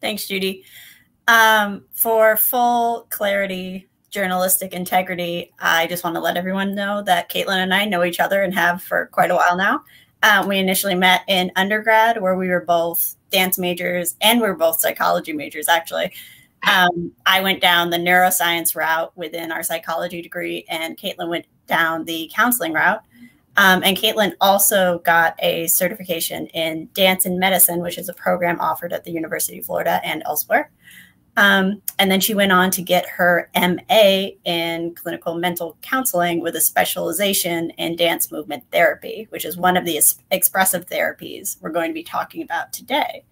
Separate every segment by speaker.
Speaker 1: Thanks, Judy. For full clarity, journalistic integrity, I just want to let everyone know that Caitlin and I know each other and have for quite a while now. We initially met in undergrad where we were both dance majors and we were both psychology majors, actually. I went down the neuroscience route within our psychology degree, and Caitlin went down the counseling route. And Caitlin also got a certification in dance and medicine, which is a program offered at the University of Florida and elsewhere. And then she went on to get her MA in clinical mental counseling with a specialization in dance movement therapy, which is one of the expressive therapies we're going to be talking about today.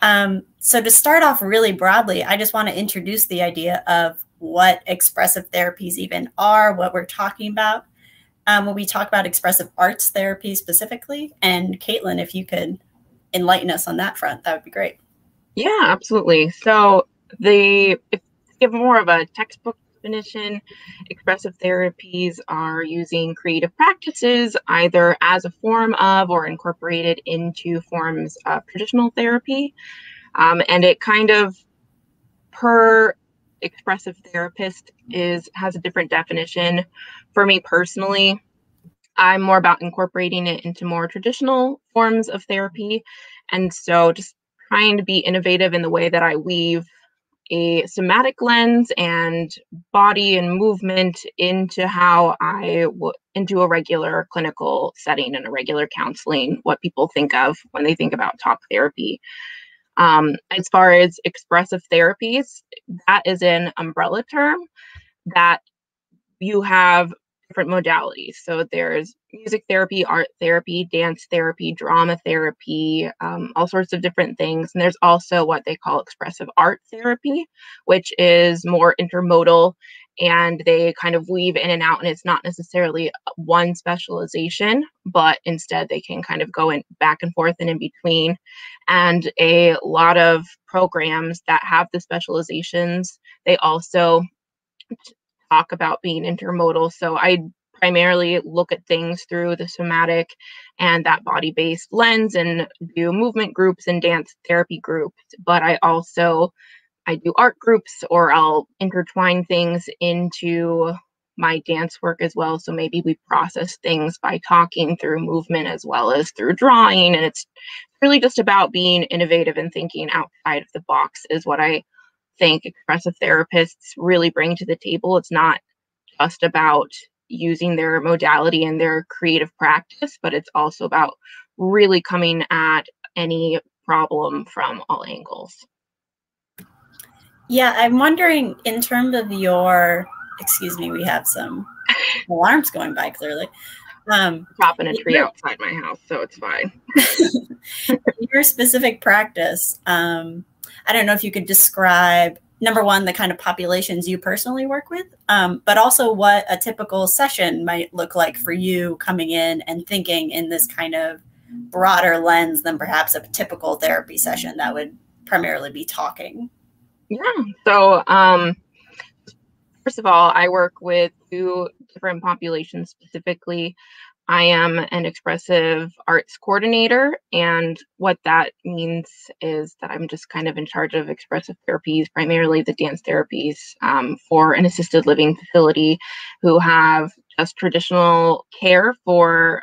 Speaker 1: So to start off really broadly, I just want to introduce the idea of what expressive therapies even are, what we're talking about. When we talk about expressive arts therapy specifically, and Caitlin, if you could enlighten us on that front, that would be great.
Speaker 2: Yeah, absolutely. So if to give more of a textbook definition, expressive therapies are using creative practices either as a form of or incorporated into forms of traditional therapy. And it kind of, per expressive therapist, has a different definition. For me personally, I'm more about incorporating it into more traditional forms of therapy. And so just trying to be innovative in the way that I weave a somatic lens and body and movement into into a regular clinical setting and a regular counseling, what people think of when they think about talk therapy. As far as expressive therapies, that is an umbrella term that you have different modalities. So there's music therapy, art therapy, dance therapy, drama therapy, all sorts of different things. And there's also what they call expressive art therapy, which is more intermodal, and they kind of weave in and out, and it's not necessarily one specialization, but instead they can kind of go in back and forth and in between. And a lot of programs that have the specializations, they also talk about being intermodal. So I primarily look at things through the somatic and that body-based lens and do movement groups and dance therapy groups. But I do art groups, or I'll intertwine things into my dance work as well. So maybe we process things by talking through movement as well as through drawing. And it's really just about being innovative and thinking outside of the box is what I think expressive therapists really bring to the table. It's not just about using their modality and their creative practice, but it's also about really coming at any problem from all angles.
Speaker 1: Yeah, I'm wondering in terms of excuse me, we have some alarms going by clearly.
Speaker 2: Chopping a tree outside my house, so it's fine.
Speaker 1: Your specific practice, I don't know if you could describe, number one, the kind of populations you personally work with, but also what a typical session might look like for you coming in and thinking in this kind of broader lens than perhaps a typical therapy session that would primarily be talking.
Speaker 2: Yeah. So, first of all, I work with two different populations specifically. I am an Expressive Arts Coordinator, and what that means is that I'm just kind of in charge of expressive therapies, primarily the dance therapies, for an assisted living facility who have just traditional care for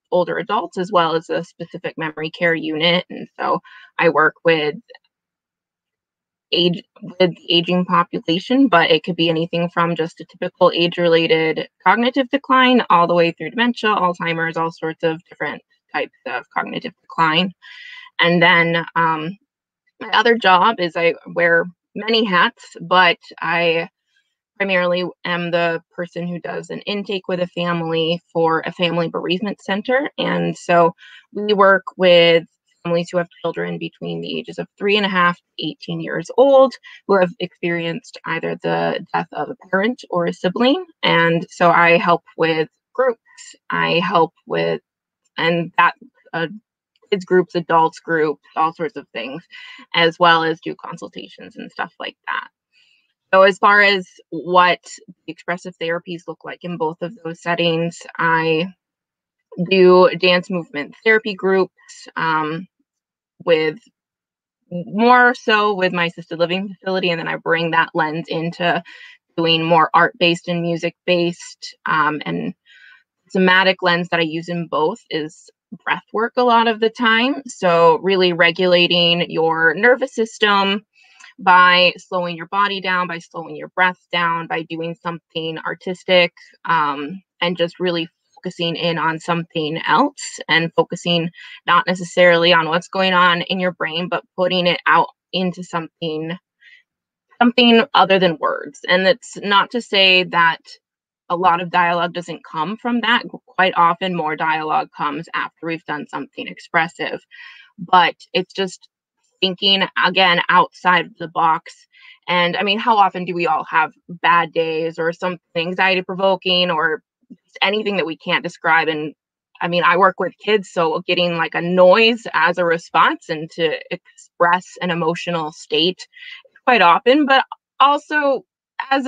Speaker 2: older adults, as well as a specific memory care unit. And so I work with the aging population, but it could be anything from just a typical age-related cognitive decline all the way through dementia, Alzheimer's, all sorts of different types of cognitive decline. And then my other job is I wear many hats, but I primarily am the person who does an intake with a family for a family bereavement center. And so we work with families who have children between the ages of 3.5 to 18 years old who have experienced either the death of a parent or a sibling. And so I help with groups. I help with, and that kids groups, adults groups, all sorts of things, as well as do consultations and stuff like that. So as far as what expressive therapies look like in both of those settings, I do dance movement therapy groups with more so with my assisted living facility, and then I bring that lens into doing more art-based and music-based, and somatic lens that I use in both is breath work a lot of the time. So really regulating your nervous system by slowing your body down, by slowing your breath down, by doing something artistic, and just really focusing in on something else and focusing not necessarily on what's going on in your brain, but putting it out into something other than words. And it's not to say that a lot of dialogue doesn't come from that. Quite often more dialogue comes after we've done something expressive, but it's just thinking again outside of the box. And I mean, how often do we all have bad days or something anxiety provoking or just anything that we can't describe? And I mean, I work with kids, so getting like a noise as a response and to express an emotional state quite often, but also as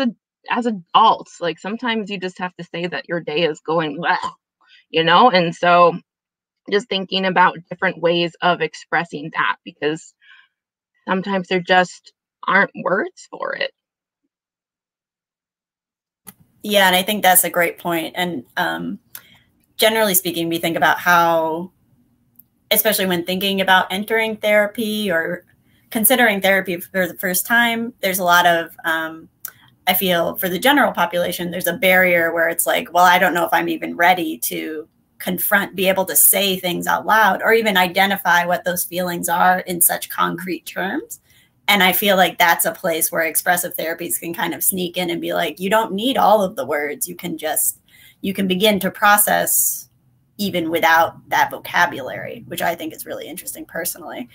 Speaker 2: adults, like sometimes you just have to say that your day is going well, and so just thinking about different ways of expressing that, because sometimes there just aren't words for it.
Speaker 1: Yeah, and I think that's a great point. And generally speaking, we think about how, especially when thinking about entering therapy or considering therapy for the first time, there's a lot of, I feel for the general population, there's a barrier where it's like, well, I don't know if I'm even ready to be able to say things out loud or even identify what those feelings are in such concrete terms. And I feel like that's a place where expressive therapies can kind of sneak in and be like, you don't need all of the words. You can begin to process even without that vocabulary, which I think is really interesting personally.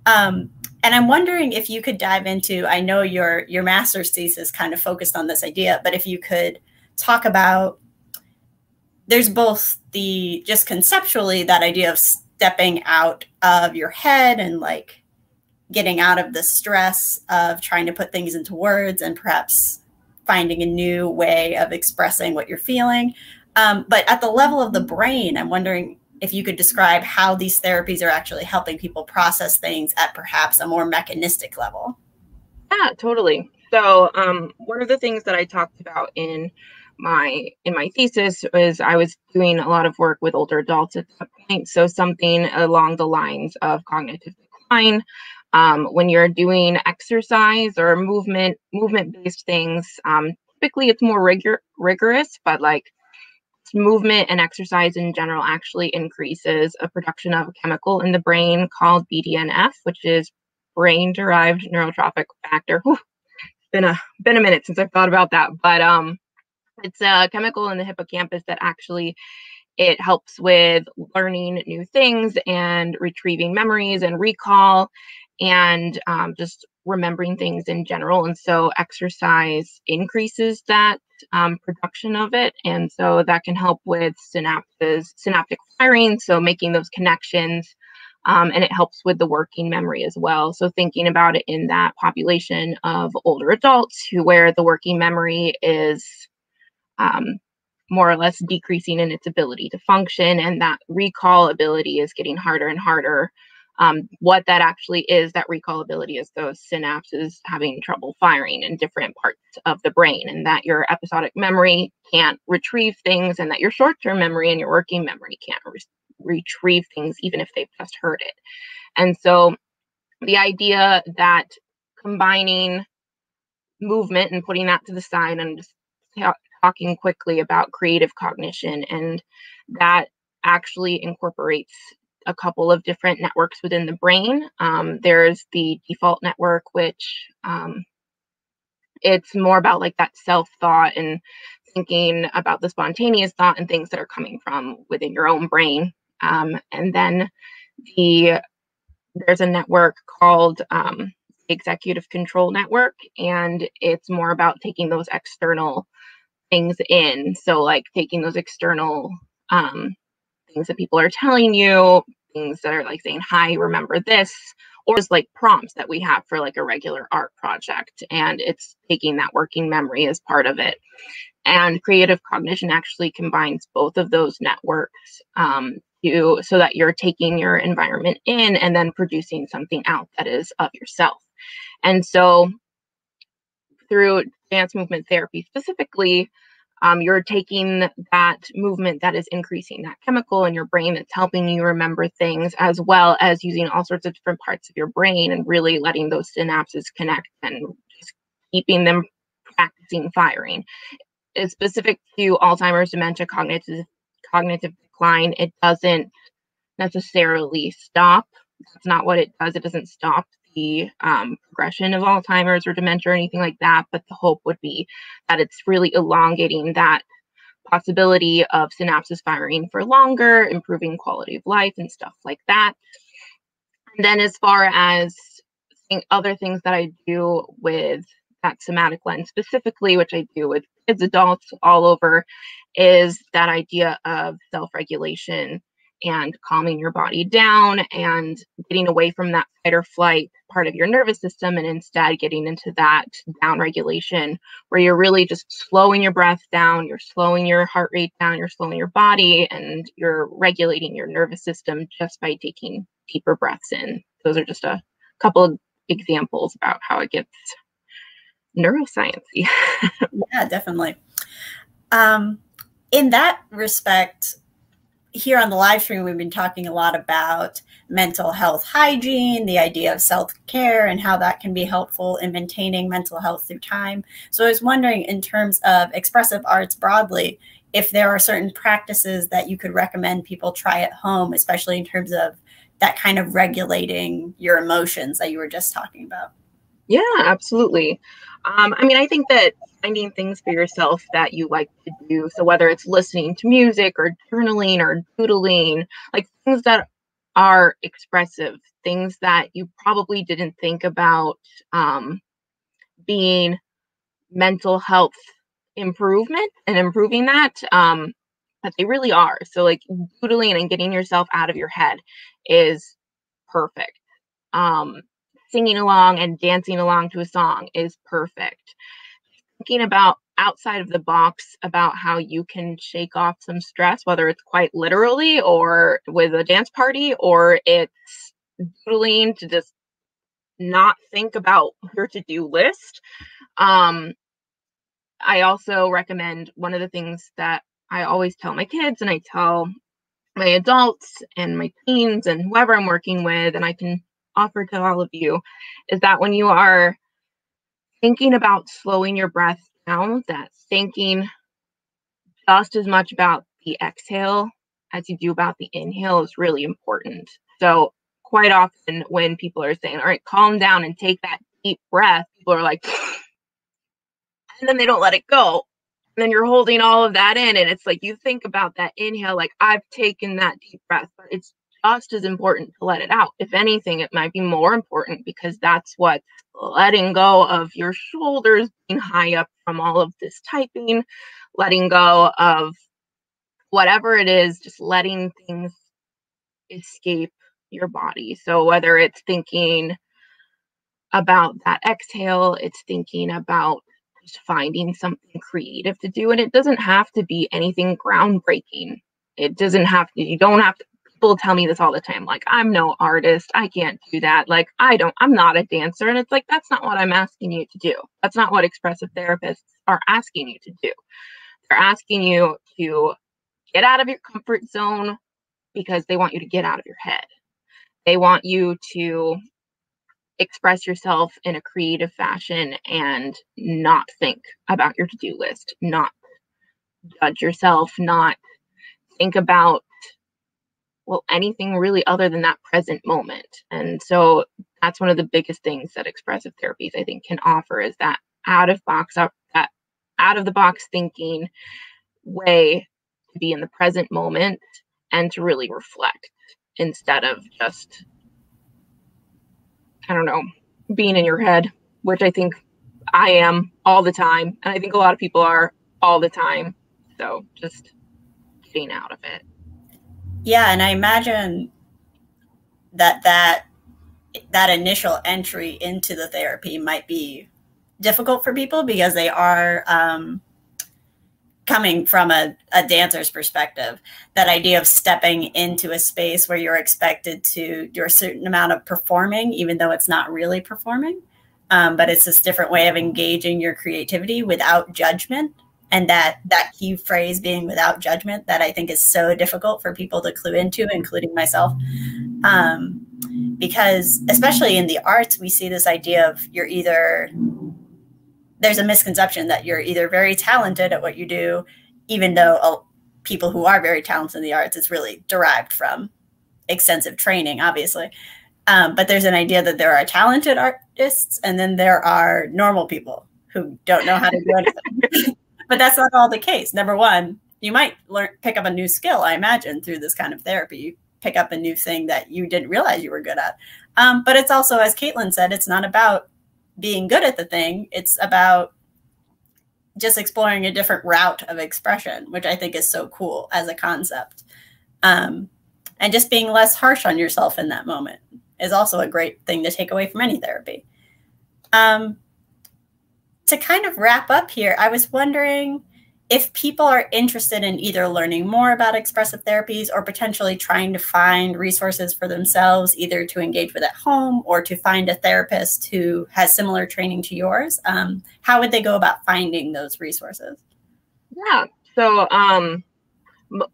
Speaker 1: And I'm wondering if you could dive into, I know your master's thesis kind of focused on this idea, but if you could talk about, there's both the, just conceptually, that idea of stepping out of your head and like getting out of the stress of trying to put things into words and perhaps finding a new way of expressing what you're feeling. But at the level of the brain, I'm wondering if you could describe how these therapies are actually helping people process things at perhaps a more mechanistic level.
Speaker 2: Yeah, totally. So one of the things that I talked about in my thesis was I was doing a lot of work with older adults at that point. So something along the lines of cognitive decline. When you're doing exercise or movement-based things, typically it's more rigorous, but like movement and exercise in general actually increases a production of a chemical in the brain called BDNF, which is brain-derived neurotrophic factor. Whew, it's been a minute since I've thought about that, but it's a chemical in the hippocampus that actually it helps with learning new things and retrieving memories and recall and just remembering things in general. And so exercise increases that production of it. And so that can help with synaptic firing, so making those connections. And it helps with the working memory as well. So thinking about it in that population of older adults where the working memory is more or less decreasing in its ability to function, and that recall ability is getting harder and harder. What that actually is, that recall ability, is those synapses having trouble firing in different parts of the brain, and that your episodic memory can't retrieve things, and that your short-term memory and your working memory can't retrieve things even if they've just heard it. And so the idea that combining movement and putting that to the side and just talking quickly about creative cognition, and that actually incorporates a couple of different networks within the brain. There's the default network, which it's more about like that self-thought and thinking about the spontaneous thought and things that are coming from within your own brain. And then there's a network called executive control network, and it's more about taking those external things in. So like taking those external things that people are telling you, things that are like saying, hi, remember this, or just like prompts that we have for like a regular art project. And it's taking that working memory as part of it. And creative cognition actually combines both of those networks so that you're taking your environment in and then producing something out that is of yourself. And so through dance movement therapy specifically, you're taking that movement that is increasing that chemical in your brain that's helping you remember things, as well as using all sorts of different parts of your brain and really letting those synapses connect and just keeping them practicing firing. It's specific to Alzheimer's, dementia, cognitive decline. It doesn't necessarily stop. That's not what it does. It doesn't stop the progression of Alzheimer's or dementia or anything like that. But the hope would be that it's really elongating that possibility of synapses firing for longer, improving quality of life and stuff like that. And then as far as other things that I do with that somatic lens specifically, which I do with kids, adults all over, is that idea of self-regulation and calming your body down and getting away from that fight or flight part of your nervous system and instead getting into that down regulation where you're really just slowing your breath down, you're slowing your heart rate down, you're slowing your body, and you're regulating your nervous system just by taking deeper breaths in. Those are just a couple of examples about how it gets neuroscience-y.
Speaker 1: Yeah, definitely. In that respect, here on the live stream, we've been talking a lot about mental health hygiene, the idea of self-care, and how that can be helpful in maintaining mental health through time. So I was wondering, in terms of expressive arts broadly, if there are certain practices that you could recommend people try at home, especially in terms of that kind of regulating your emotions that you were just talking about.
Speaker 2: Yeah, absolutely. I mean, I think that finding things for yourself that you like to do, so whether it's listening to music or journaling or doodling, like things that are expressive, things that you probably didn't think about being mental health improvement and improving that, but they really are. So like doodling and getting yourself out of your head is perfect. Singing along and dancing along to a song is perfect. Thinking about outside of the box about how you can shake off some stress, whether it's quite literally or with a dance party, or it's doodling to just not think about your to-do list. I also recommend, one of the things that I always tell my kids and I tell my adults and my teens and whoever I'm working with, and I can offer to all of you, is that when you are thinking about slowing your breath down, that thinking just as much about the exhale as you do about the inhale is really important. So quite often when people are saying, all right, calm down and take that deep breath, people are like, and then they don't let it go. And then you're holding all of that in. And it's like, you think about that inhale, like I've taken that deep breath, but it's just as important to let it out. If anything, it might be more important because that's what letting go of your shoulders being high up from all of this typing, letting go of whatever it is, just letting things escape your body. So whether it's thinking about that exhale, it's thinking about just finding something creative to do. And it doesn't have to be anything groundbreaking. It doesn't have to, you don't have to, people tell me this all the time, like, I'm no artist, I can't do that. Like, I'm not a dancer. And it's like, that's not what I'm asking you to do. That's not what expressive therapists are asking you to do. They're asking you to get out of your comfort zone because they want you to get out of your head. They want you to express yourself in a creative fashion and not think about your to-do list, not judge yourself, not think about, well, anything really other than that present moment. And so that's one of the biggest things that expressive therapies, I think, can offer, is that out of the box thinking way to be in the present moment and to really reflect instead of just, I don't know, being in your head, which I think I am all the time. And I think a lot of people are all the time. So just getting out of it.
Speaker 1: Yeah. And I imagine that initial entry into the therapy might be difficult for people because they are coming from a dancer's perspective, that idea of stepping into a space where you're expected to do a certain amount of performing, even though it's not really performing. But it's this different way of engaging your creativity without judgment. And that key phrase being without judgment, that I think is so difficult for people to clue into, including myself. Because especially in the arts, we see this idea of there's a misconception that you're either very talented at what you do, even though people who are very talented in the arts, it's really derived from extensive training, obviously. But there's an idea that there are talented artists, and then there are normal people who don't know how to do anything. But that's not all the case. Number one, you might pick up a new skill, I imagine, through this kind of therapy. You pick up a new thing that you didn't realize you were good at. But it's also, as Caitlin said, it's not about being good at the thing. It's about just exploring a different route of expression, which I think is so cool as a concept. And just being less harsh on yourself in that moment is also a great thing to take away from any therapy. To kind of wrap up here, I was wondering if people are interested in either learning more about expressive therapies or potentially trying to find resources for themselves, either to engage with at home or to find a therapist who has similar training to yours. How would they go about finding those resources?
Speaker 2: Yeah, so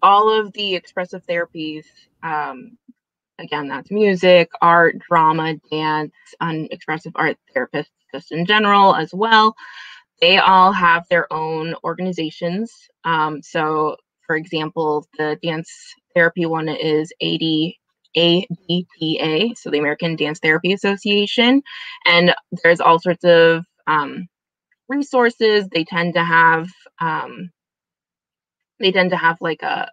Speaker 2: all of the expressive therapies, again, that's music, art, drama, dance, and expressive art therapists just in general as well. They all have their own organizations. So, for example, the dance therapy one is ADTA, so the American Dance Therapy Association. And there's all sorts of resources. They tend to have like a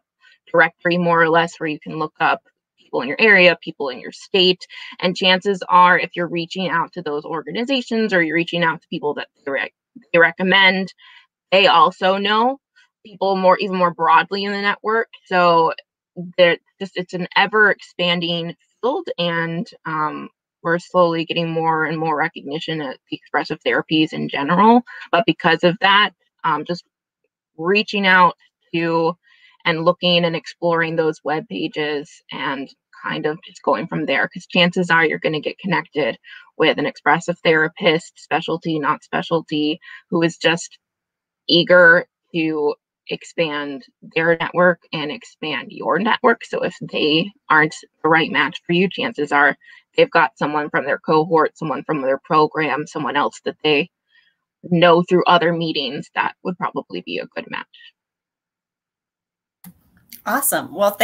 Speaker 2: directory, more or less, where you can look up people in your area, people in your state, and chances are, if you're reaching out to those organizations or you're reaching out to people that they recommend, they also know people even more broadly in the network. So it's an ever expanding field, and we're slowly getting more and more recognition at the expressive therapies in general. But because of that, just reaching out to and looking and exploring those web pages and kind of just going from there, because chances are you're going to get connected with an expressive therapist, specialty, not specialty, who is just eager to expand their network and expand your network. So if they aren't the right match for you, chances are they've got someone from their cohort, someone from their program, someone else that they know through other meetings that would probably be a good match.
Speaker 1: Awesome. Well,